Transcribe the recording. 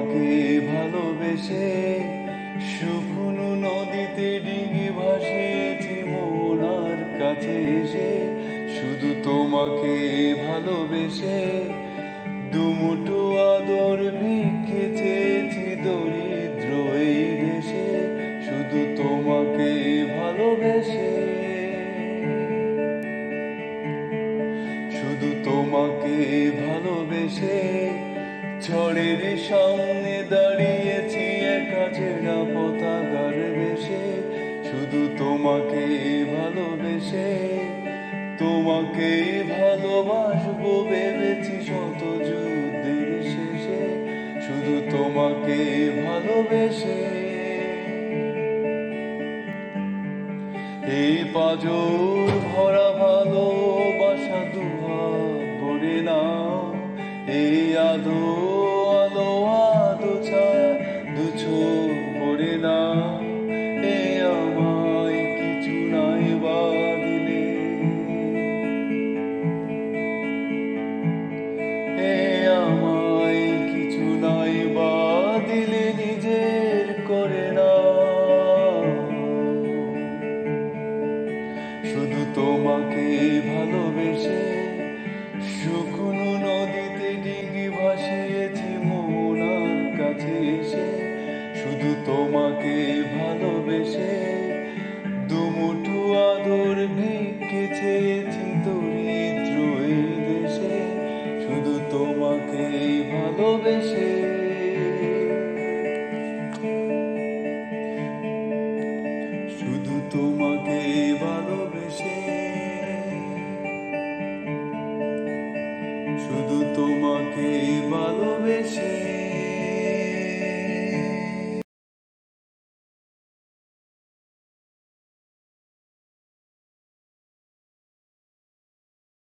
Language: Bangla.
তোমাকে ভালোবেসে শুকনো নদীতে ডিঙি ভাসিয়েছি মোহনার কাছে এসে, শুধু তোমাকে ভালোবেসে দুমুঠো আদর ভিক্ষে চেয়েছি দরিদ্র এই দেশে, শুধু তোমাকে ভালোবেসে, শুধু তোমাকে ভালোবেসে ঝড়ের সামনে দাঁড়িয়েছি একা ছেঁড়া পতাকার বেশে, শুধু তোমাকে ভালোবেসে, তোমাকে ভালোবাসবো ভেবেছি শত যুদ্ধের শেষে, শুধু তোমাকে ভালোবেসে। এই পাজর ভরা ভালোবাসা দুহাত ভরে নাও, এই আদো আলো আদো ছায়া দু চোখ ভরে নাও, এ আমায় কিছু নাই বা দিলে, এ আমায় কিছু নাই বা দিলে নিজের করে নাও, শুধু তোমাকে ভালোবেসে শুকনো নদীতে ডিঙি ভাসিয়েছি মোহনার কাছে এসে, শুধু তোমাকে ভালোবেসে।